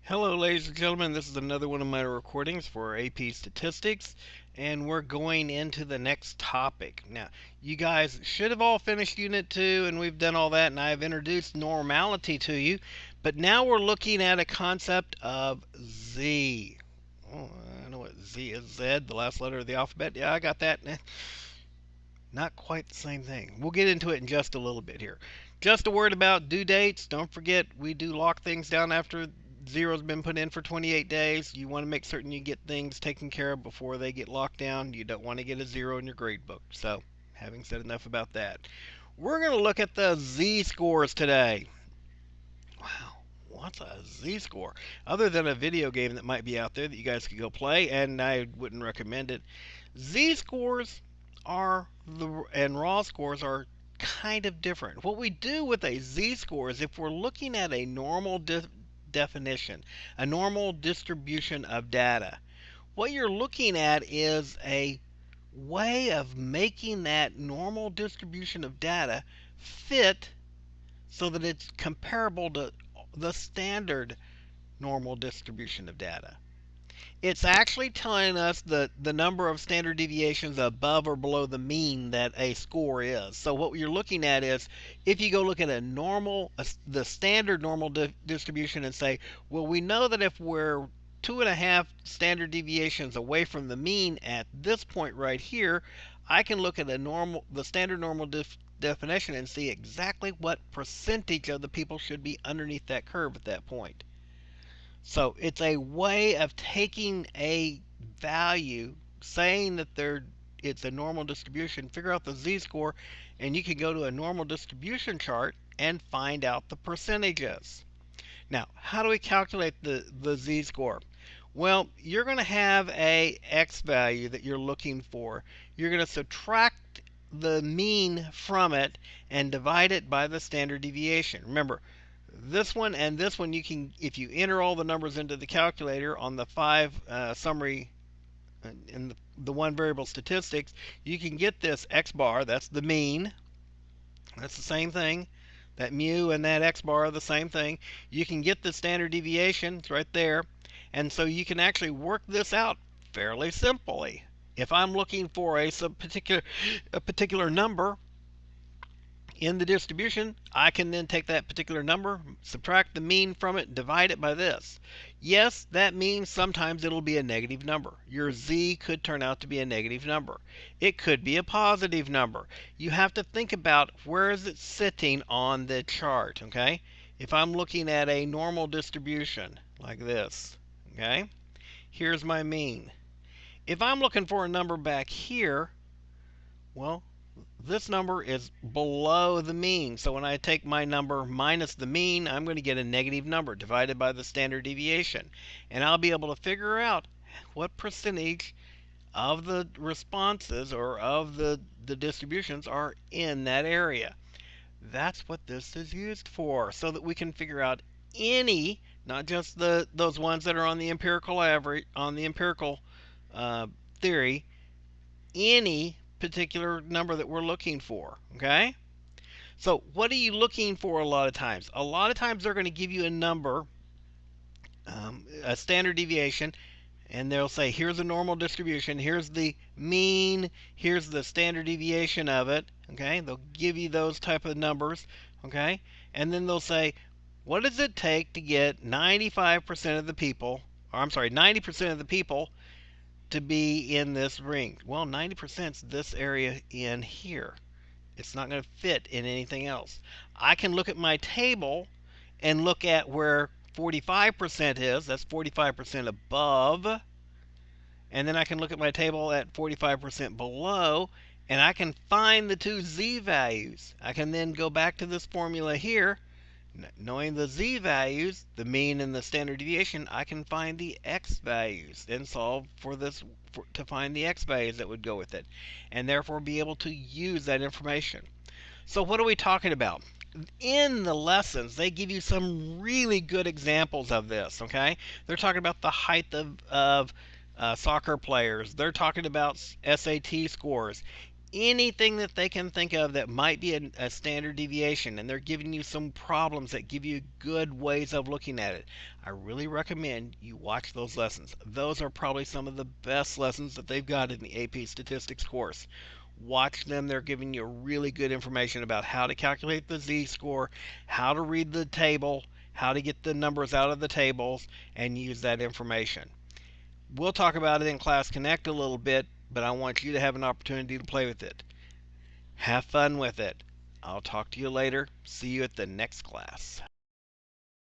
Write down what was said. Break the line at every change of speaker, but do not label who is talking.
Hello, ladies and gentlemen. This is another one of my recordings for AP Statistics, and we're going into the next topic. Now, you guys should have all finished Unit 2, and we've done all that, and I've introduced normality to you, but now we're looking at a concept of Z. Oh, I know what Z is. Z, the last letter of the alphabet. Yeah, I got that. Not quite the same thing. We'll get into it in just a little bit here. Just a word about due dates. Don't forget, we do lock things down after zero's been put in for 28 days. You want to make certain you get things taken care of before they get locked down. You don't want to get a zero in your grade book. So, having said enough about that, we're going to look at the Z-scores today. Wow, what's a Z-score? Other than a video game that might be out there that you guys could go play, and I wouldn't recommend it. Z-scores and raw scores are kind of different. What we do with a Z-score is if we're looking at a normal definition, a normal distribution of data, what you're looking at is a way of making that normal distribution of data fit so that it's comparable to the standard normal distribution of data. It's actually telling us the number of standard deviations above or below the mean that a score is. So what you're looking at is if you go look at the standard normal distribution and say, well, we know that if we're 2.5 standard deviations away from the mean at this point right here, I can look at the standard normal definition and see exactly what percentage of the people should be underneath that curve at that point. So it's a way of taking a value, saying that it's a normal distribution, figure out the z-score, and you can go to a normal distribution chart and find out the percentages. Now, how do we calculate the z-score? Well, you're going to have a x value that you're looking for. You're going to subtract the mean from it and divide it by the standard deviation. Remember, this one and this one, you can, if you enter all the numbers into the calculator on the 5 summary in the one variable statistics, you can get this x bar. That's the mean. That's the same thing. That mu and that x bar are the same thing. You can get the standard deviation. It's right there. And so you can actually work this out fairly simply. If I'm looking for a particular number in the distribution, I can then take that particular number, subtract the mean from it, divide it by this. Yes, that means sometimes it'll be a negative number. Your z could turn out to be a negative number. It could be a positive number. You have to think about where is it sitting on the chart, okay? If I'm looking at a normal distribution like this, okay? Here's my mean. If I'm looking for a number back here, well, this number is below the mean. So when I take my number minus the mean, I'm going to get a negative number divided by the standard deviation. And I'll be able to figure out what percentage of the responses or of the distributions are in that area. That's what this is used for, so that we can figure out any, not just those ones that are on the empirical average, on the empirical theory, any particular number that we're looking for, okay? So what are you looking for a lot of times? A lot of times they're going to give you a number, a standard deviation, and they'll say, here's a normal distribution, here's the mean, here's the standard deviation of it, okay? They'll give you those type of numbers, okay? And then they'll say, what does it take to get 95% of the people, or I'm sorry, 90% of the people to be in this ring? Well, 90% is this area in here. It's not going to fit in anything else. I can look at my table and look at where 45% is. That's 45% above. And then I can look at my table at 45% below, and I can find the two z values. I can then go back to this formula here. Knowing the z values, the mean and the standard deviation, I can find the x values and solve for this to find the x values that would go with it, and therefore be able to use that information. So what are we talking about? In the lessons, they give you some really good examples of this, okay? They're talking about the height of soccer players. They're talking about SAT scores. anything that they can think of that might be a standard deviation, and they're giving you some problems that give you good ways of looking at it, I really recommend you watch those lessons. Those are probably some of the best lessons that they've got in the AP Statistics course. Watch them. They're giving you really good information about how to calculate the z-score, how to read the table, how to get the numbers out of the tables, and use that information. We'll talk about it in Class Connect a little bit, but I want you to have an opportunity to play with it. Have fun with it. I'll talk to you later. See you at the next class.